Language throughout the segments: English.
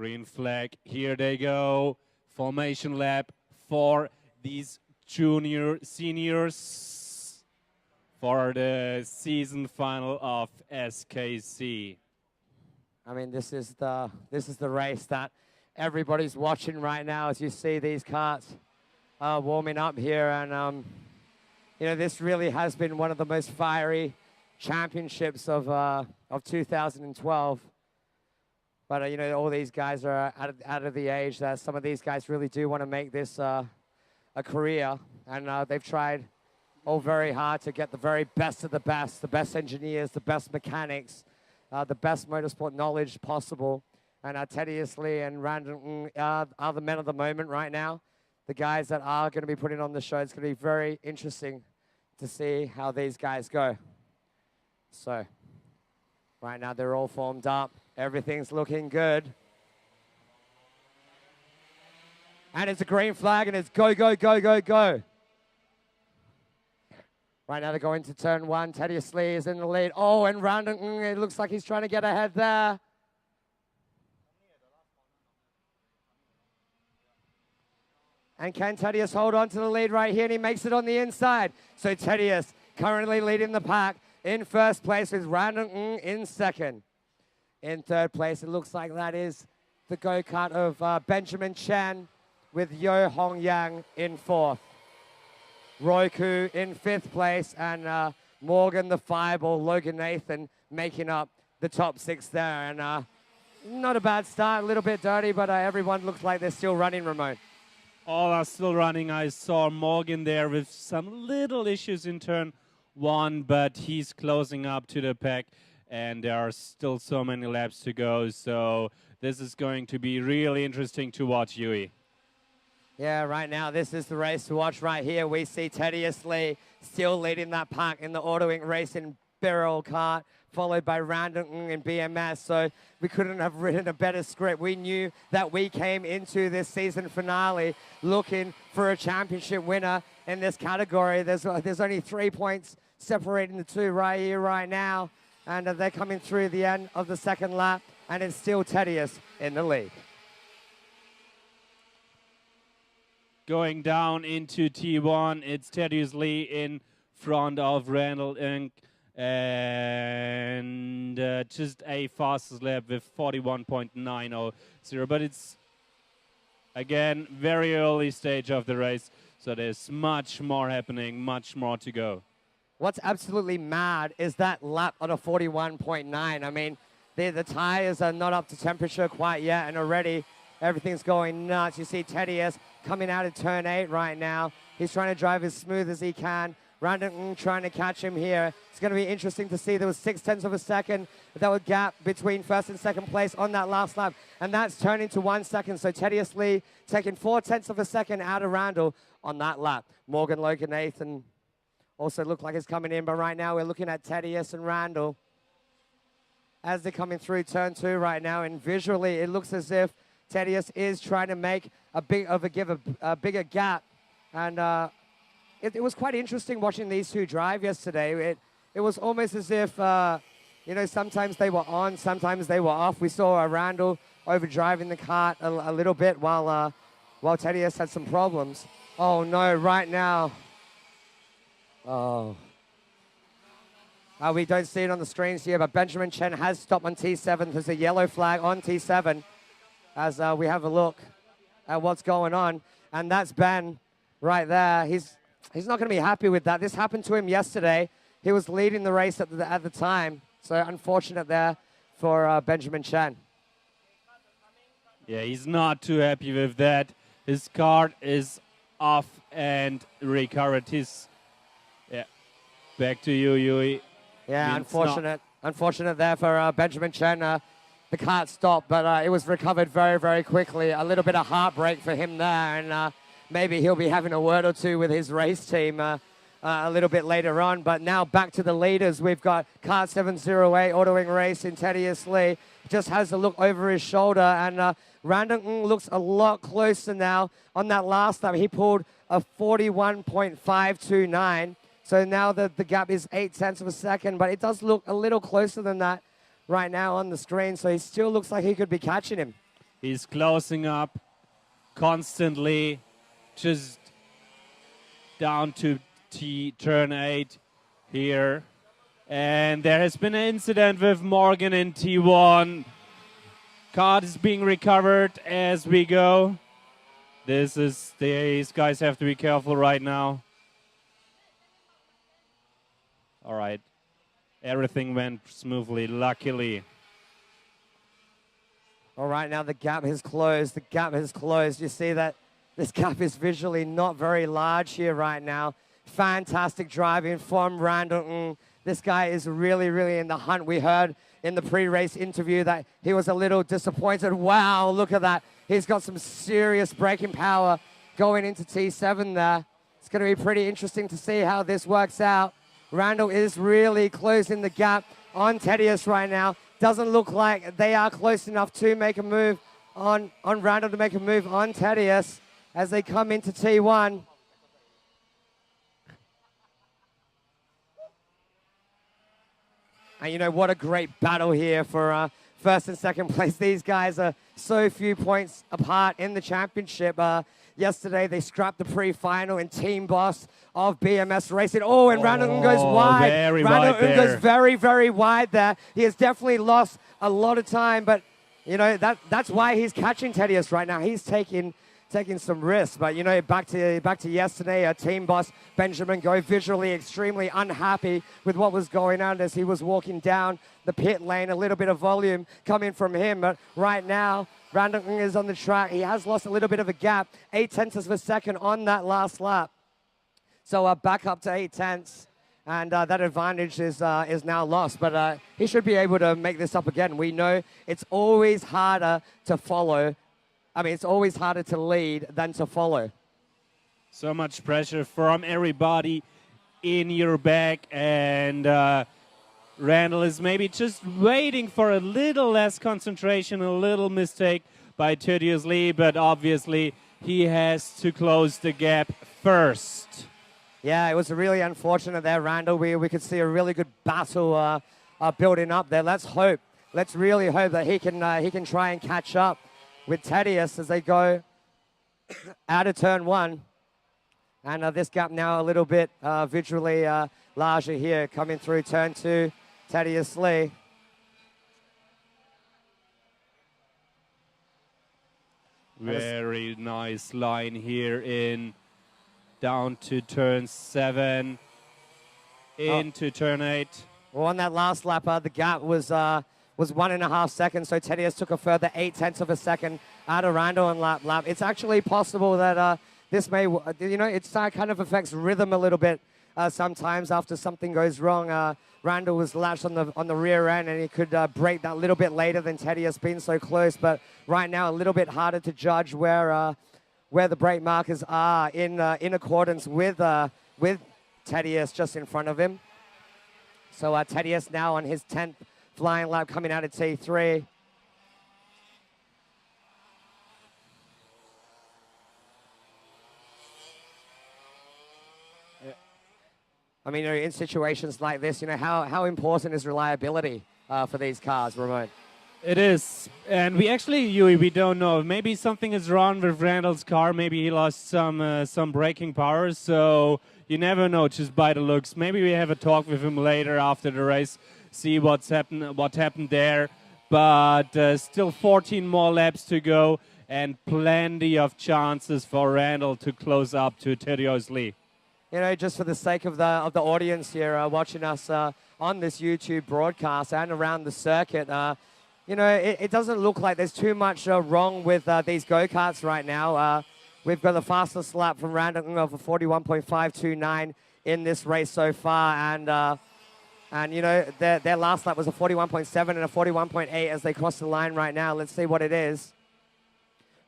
Green flag, here they go. Formation lap for these seniors for the season final of SKC. I mean, this is the race that everybody's watching right now as you see these karts warming up here, and you know, this really has been one of the most fiery championships of 2012. But you know, all these guys are out of the age that some of these guys really do want to make this a career, and they've tried all very hard to get the very best of the best engineers, the best mechanics, the best motorsport knowledge possible. And Thaddeus Lee and Randon are the men of the moment right now. The guys that are going to be putting on the show. It's going to be very interesting to see how these guys go. So right now they're all formed up. Everything's looking good. And it's a green flag, and it's go, go, go, go, go. Right now they're going to turn one. Thaddeus Lee is in the lead. Oh, and Randon, it looks like he's trying to get ahead there. And can Thaddeus hold on to the lead right here? And he makes it on the inside. So Thaddeus currently leading the pack in first place with Randon in second. In third place, it looks like that is the go-kart of Benjamin Chen with Yo Hong Yang in fourth. Roku in fifth place, and Morgan the Fireball, Logan Nathan making up the top six there. And not a bad start, a little bit dirty, but everyone looks like they're still running, Ramon. All are still running. I saw Morgan there with some little issues in turn one, but he's closing up to the pack, and there are still so many laps to go. So this is going to be really interesting to watch, Yuey. Yeah, right now this is the race to watch right here. We see Thaddeus Lee still leading that pack in the AutoInc race in barrel kart, followed by Randon in BMS. So we couldn't have written a better script. We knew that we came into this season finale looking for a championship winner in this category. There's only 3 points separating the two right here, right now. And they're coming through the end of the second lap, and it's still Thaddeus in the lead. Going down into T1, it's Thaddeus Lee in front of Randall Inc. And just a fastest lap with 41.900. But it's, again, very early stage of the race, so there's much more happening, much more to go. What's absolutely mad is that lap on a 41.9. I mean, the tires are not up to temperature quite yet, and already everything's going nuts. You see Thaddeus coming out of turn 8 right now. He's trying to drive as smooth as he can. Randon trying to catch him here. It's going to be interesting to see. There was 0.6 of a second. That was gap between first and second place on that last lap. And that's turned into 1 second. So Thaddeus Lee taking 0.4 of a second out of Randall on that lap. Morgan, Logan, Nathan also look like it's coming in. But right now we're looking at Thaddeus and Randall as they're coming through turn 2 right now. And visually it looks as if Thaddeus is trying to make a bigger gap. And it was quite interesting watching these two drive yesterday. It was almost as if, you know, sometimes they were on, sometimes they were off. We saw Randall overdriving the kart a little bit while Thaddeus had some problems. Oh, no, right now. Oh. We don't see it on the screens here, but Benjamin Chen has stopped on T7. There's a yellow flag on T7 as we have a look at what's going on. And that's Ben right there. He's not going to be happy with that. This happened to him yesterday. He was leading the race at the time. So unfortunate there for Benjamin Chen. Yeah, he's not too happy with that. His card is off and recovered his... Yeah, back to you, Yuey. Yeah, unfortunate there for Benjamin Chen. The kart stopped, but it was recovered very, very quickly. A little bit of heartbreak for him there, and maybe he'll be having a word or two with his race team a little bit later on. But now back to the leaders. We've got Kart 708 AutoInc race in Thaddeus Lee. Just has a look over his shoulder, and Randon looks a lot closer now. On that last lap, he pulled a 41.529. So now the gap is 0.8 of a second, but it does look a little closer than that right now on the screen. So he still looks like he could be catching him. He's closing up constantly, just down to turn 8 here. And there has been an incident with Morgan in T1. Kart is being recovered as we go. These guys have to be careful right now. All right. Everything went smoothly, luckily. All right, now the gap has closed. The gap has closed. You see that this gap is visually not very large here right now. Fantastic driving from Randall. This guy is really, really in the hunt. We heard in the pre-race interview that he was a little disappointed. Wow, look at that. He's got some serious braking power going into T7 there. It's going to be pretty interesting to see how this works out. Randall is really closing the gap on Tedious right now. Doesn't look like they are close enough to make a move on Randall, to make a move on Tedious as they come into T1. And you know, what a great battle here for first and second place. These guys are so few points apart in the championship. Yesterday, they scrapped the pre-final and team boss of BMS Racing. Oh, and Randall goes wide. Randall goes very, very wide there. He has definitely lost a lot of time, but, you know, that's why he's catching Tedious right now. He's taking some risks. But, you know, back to yesterday, team boss Benjamin Go visually extremely unhappy with what was going on as he was walking down the pit lane. A little bit of volume coming from him, but right now, Randall is on the track. He has lost a little bit of a gap, 0.8 of a second on that last lap. So back up to 0.8, and that advantage is now lost. But he should be able to make this up again. We know it's always harder to follow. I mean, it's always harder to lead than to follow. So much pressure from everybody in your back, and Randall is maybe just waiting for a little less concentration, a little mistake by Tedious Lee, but obviously he has to close the gap first. Yeah, it was really unfortunate there, Randall. We could see a really good battle building up there. Let's hope. Let's really hope that he can try and catch up with Tedious as they go out of turn 1. And this gap now a little bit visually larger here, coming through turn 2. Tedious Lee. Very nice line here in down to turn 7 into turn 8. Well, on that last lap, the gap was 1.5 seconds, so Tedious took a further 0.8 of a second out of Randall on lap. It's actually possible that this may, you know, it kind of affects rhythm a little bit sometimes after something goes wrong. Randall was latched on the rear end, and he could brake that little bit later than Tedious, being so close. But right now, a little bit harder to judge where the brake markers are in accordance with Tedious just in front of him. So Tedious now on his 10th flying lap coming out of T3. I mean, in situations like this, you know, how important is reliability for these cars, Ramon? It is, and we actually, Yuey, we don't know. Maybe something is wrong with Randall's car. Maybe he lost some braking power. So you never know just by the looks. Maybe we have a talk with him later after the race, see what happened there. But still 14 more laps to go, and plenty of chances for Randall to close up to Tedious Lee. You know, just for the sake of the audience here watching us on this YouTube broadcast and around the circuit, you know, it doesn't look like there's too much wrong with these go-karts right now. We've got the fastest lap from Randall of a 41.529 in this race so far, and you know, their last lap was a 41.7 and a 41.8 as they cross the line right now. Let's see what it is.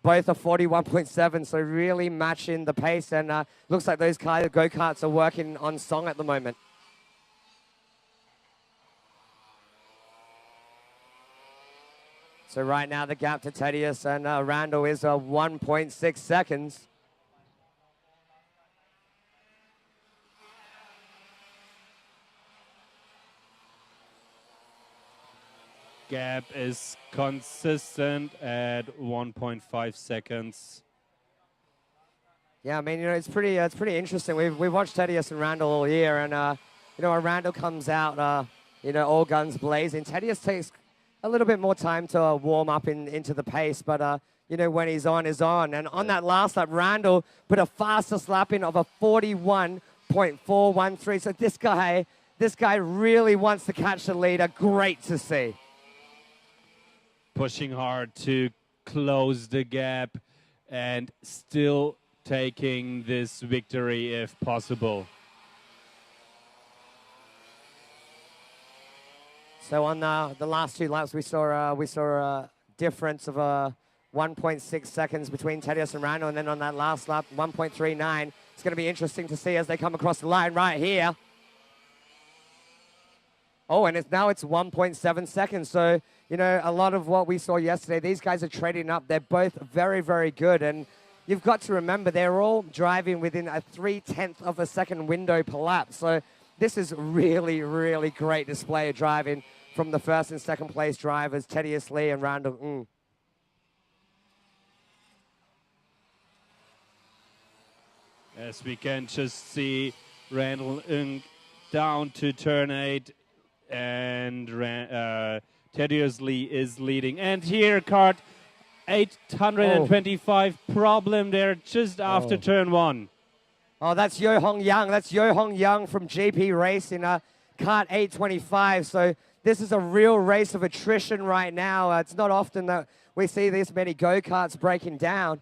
Both are 41.7, so really matching the pace, and looks like those go-karts are working on song at the moment. So right now the gap to Tedious and Randall is 1.6 seconds. gap is consistent at 1.5 seconds. Yeah, I mean, it's pretty interesting. We've watched Thaddeus and Randall all year, and when Randall comes out, all guns blazing, Thaddeus takes a little bit more time to warm up into the pace, but when he's on, is on. And on that last lap, Randall put a fastest lap in of a 41.413. So this guy really wants to catch the leader. Great to see. Pushing hard to close the gap and still taking this victory if possible. So on the last 2 laps, we saw a difference of 1.6 seconds between Thaddeus and Randall, and then on that last lap, 1.39. It's going to be interesting to see as they come across the line right here. Oh, and now it's 1.7 seconds. So, a lot of what we saw yesterday, these guys are trading up. They're both very, very good. And you've got to remember, they're all driving within a 0.3 of a second window per lap. So this is really, really great display of driving from the first and second place drivers, Thaddeus Lee and Randall. As we can just see, Randall down to turn 8, and Thaddeus Lee is leading. And here, kart 825 problem there just after turn 1. Oh, that's Yo Hong Young. That's Yo Hong Young from GP Racing, kart 825. So this is a real race of attrition right now. It's not often that we see this many go-karts breaking down.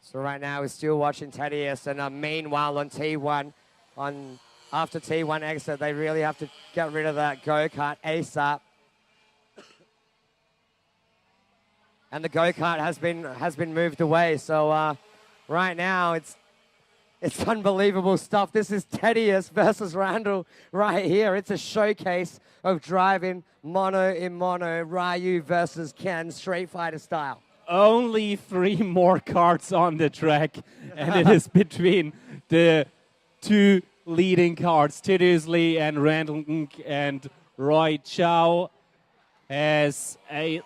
So right now we're still watching Thaddeus, and meanwhile on T1, after T1 exit, they really have to get rid of that go-kart ASAP. And the go-kart has been moved away. So right now it's unbelievable stuff. This is Thaddeus versus Randall right here. It's a showcase of driving mono in mono, Ryu versus Ken, Street Fighter style. Only 3 more karts on the track, and it is between the 2 leading karts, Thaddeus Lee and Randall and Roy Chow has quite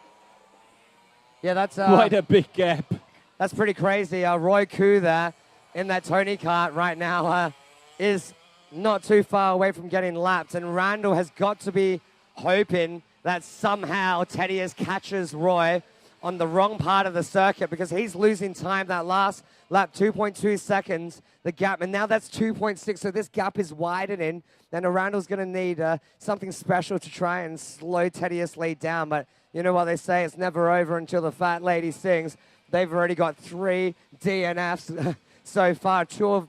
a big gap. That's pretty crazy. Roy Koo there in that Tony kart right now is not too far away from getting lapped, and Randall has got to be hoping that somehow Thaddeus catches Roy on the wrong part of the circuit, because he's losing time. That last lap, 2.2 seconds, the gap, and now that's 2.6, so this gap is widening, and Randall's going to need something special to try and slow Thaddeus Lee down, but you know what they say, it's never over until the fat lady sings. They've already got 3 DNFs so far, two of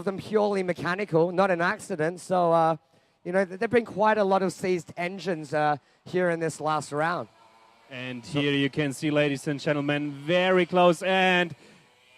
them purely mechanical, not an accident, so there've been quite a lot of seized engines here in this last round. And here you can see, ladies and gentlemen, very close and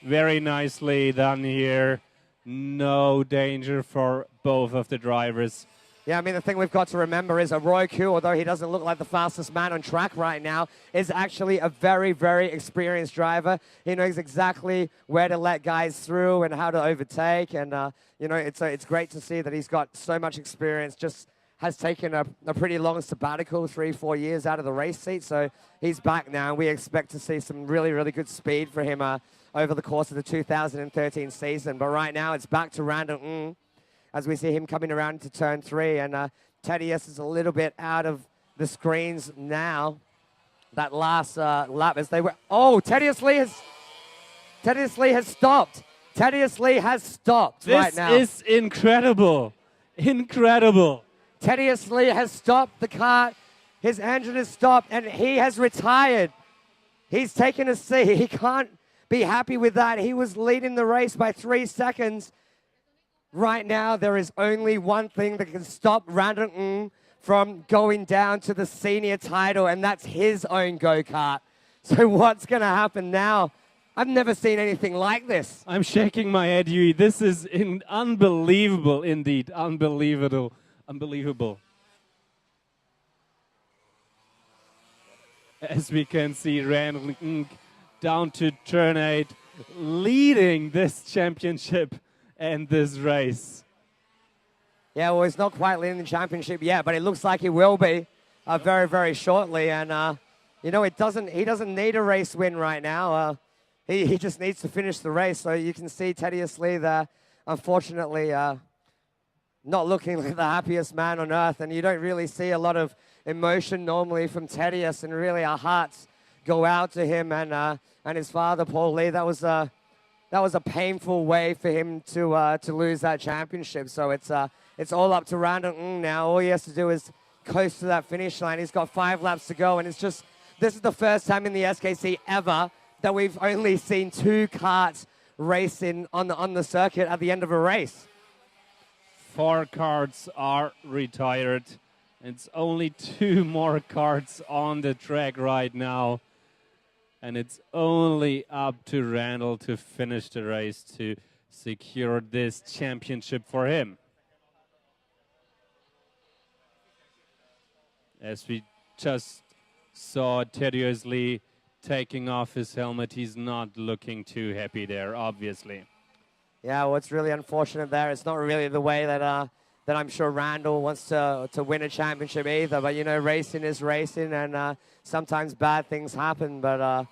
very nicely done here. No danger for both of the drivers. Yeah, I mean, the thing we've got to remember is Roy Koo, although he doesn't look like the fastest man on track right now, is actually a very, very experienced driver. He knows exactly where to let guys through and how to overtake. And, it's great to see that he's got so much experience, just has taken a pretty long sabbatical, 3-4 years out of the race seat. So he's back now, and we expect to see some really, really good speed for him over the course of the 2013 season. But right now, it's back to Randall as we see him coming around to turn 3. And Thaddeus is a little bit out of the screens now. That last lap as they were... Oh, Thaddeus Lee has stopped. Thaddeus Lee has stopped right now. This is incredible. Incredible. Thaddeus Lee has stopped the car. His engine has stopped, and he has retired. He's taken a seat. He can't be happy with that. He was leading the race by 3 seconds. Right now, there is only one thing that can stop Randall from going down to the senior title, and that's his own go-kart. So what's going to happen now? I've never seen anything like this. I'm shaking my head, Yuey. This is unbelievable indeed. Unbelievable. Unbelievable. As we can see, Ramon down to turn 8 leading this championship and this race. Yeah, well, he's not quite leading the championship yet, but it looks like he will be very, very shortly. And, you know, he doesn't need a race win right now. He just needs to finish the race. So you can see Thaddeus Lee there, unfortunately, not looking like the happiest man on earth. And you don't really see a lot of emotion normally from Thaddeus, and really our hearts go out to him and his father, Paul Lee. That was a painful way for him to lose that championship. So it's all up to Randall Ng now. All he has to do is coast to that finish line. He's got 5 laps to go, and this is the first time in the SKC ever that we've only seen 2 karts racing on the circuit at the end of a race. 4 karts are retired. It's only 2 more karts on the track right now. And it's only up to Randall to finish the race to secure this championship for him. As we just saw Thaddeus Lee taking off his helmet, he's not looking too happy there, obviously. Yeah, what's really unfortunate there, it's not really the way that I'm sure Randall wants to win a championship either. But, you know, racing is racing, and sometimes bad things happen. But,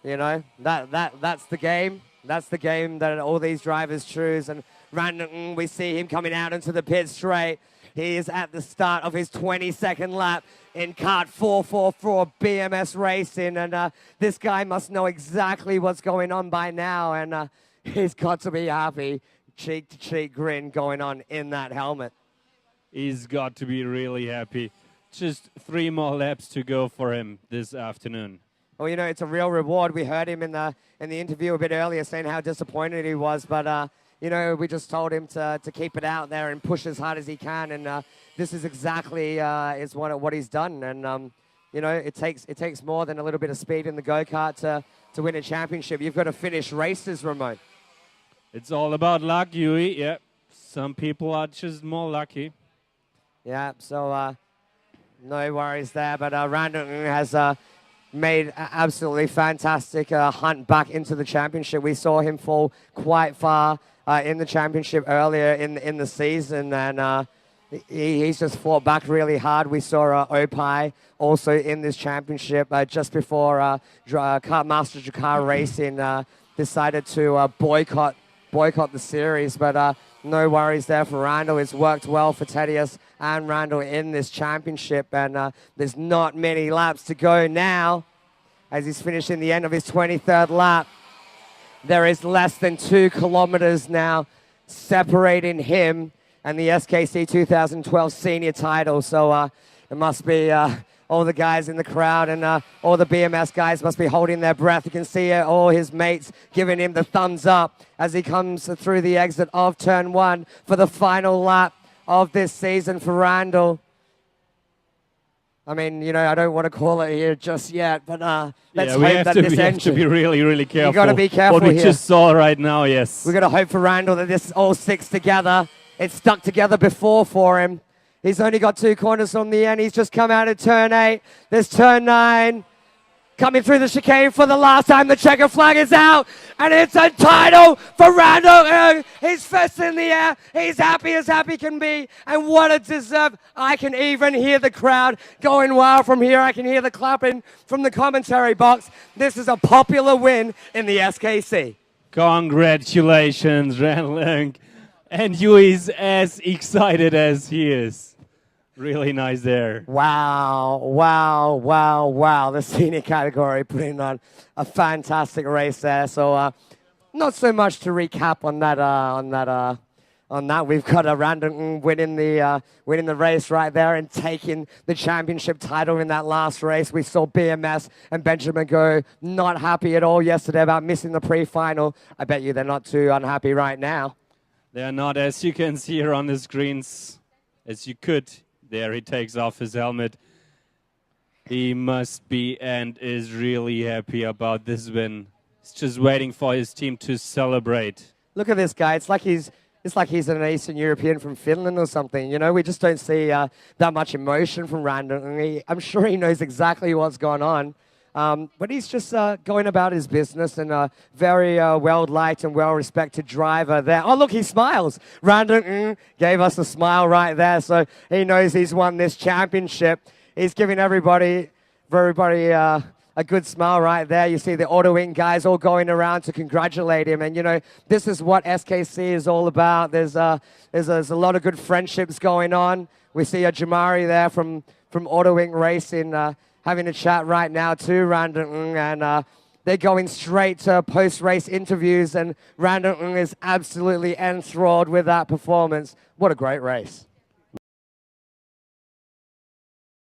you know, that's the game. That's the game that all these drivers choose. And Randall, we see him coming out into the pit straight. He is at the start of his 22nd lap in kart 444 BMS racing. And this guy must know exactly what's going on by now. And he's got to be happy. Cheek-to-cheek grin going on in that helmet. He's got to be really happy. Just 3 more laps to go for him this afternoon. Well, you know, it's a real reward. We heard him in the interview a bit earlier saying how disappointed he was. But, you know, we just told him to keep it out there and push as hard as he can. And this is exactly is what he's done. And, you know, it takes more than a little bit of speed in the go-kart to win a championship. You've got to finish races, Ramon. It's all about luck, Yuey. Yeah, some people are just more lucky. Yeah, so no worries there. But Randall has made an absolutely fantastic hunt back into the championship. We saw him fall quite far in the championship earlier in the season, and he's just fought back really hard. We saw Opie also in this championship just before Kartmaster Jakar Racing decided to boycott the series. But no worries there for Randall. It's worked well for Thaddeus and Randall in this championship, and there's not many laps to go now as he's finishing the end of his 23rd lap. There is less than 2 kilometers now separating him and the SKC 2012 senior title. So it must be all the guys in the crowd and all the BMS guys must be holding their breath. You can see all his mates giving him the thumbs up as he comes through the exit of turn 1 for the final lap of this season for Randall. I mean, you know, I don't want to call it here just yet, but let's hope that this engine... We have to be really, really careful. You've got to be careful here. What we just saw right now, yes. We've got to hope for Randall that this all sticks together. It's stuck together before for him. He's only got 2 corners from the end. He's just come out of turn 8. There's turn 9. Coming through the chicane for the last time. The checker flag is out. And it's a title for Randall. He's first in the air. He's happy as happy can be. And what a deserve. I can even hear the crowd going wild from here. I can hear the clapping from the commentary box. This is a popular win in the SKC. Congratulations, Randall. And Yuey's as excited as he is. Really nice there. Wow, wow, wow, wow. The senior category putting on a fantastic race there. So not so much to recap on that. We've got Randall winning the race right there and taking the championship title in that last race. We saw BMS and Benjamin go not happy at all yesterday about missing the pre-final. I bet you they're not too unhappy right now. They're not, as you can see here on the screens, as you could. There he takes off his helmet. He must be and is really happy about this win. He's just waiting for his team to celebrate. Look at this guy. It's like he's an Eastern European from Finland or something. You know, we just don't see that much emotion from Randall. I'm sure he knows exactly what's going on. But he's just going about his business, and a very well-liked and well-respected driver there. Oh, look, he smiles. Randon gave us a smile right there, so he knows he's won this championship. He's giving everybody a good smile right there. You see the AutoInc guys all going around to congratulate him. And, you know, this is what SKC is all about. There's a lot of good friendships going on. We see a Jamari there from AutoInc Racing having a chat right now too, Randon. And they're going straight to post-race interviews. And Randon is absolutely enthralled with that performance. What a great race.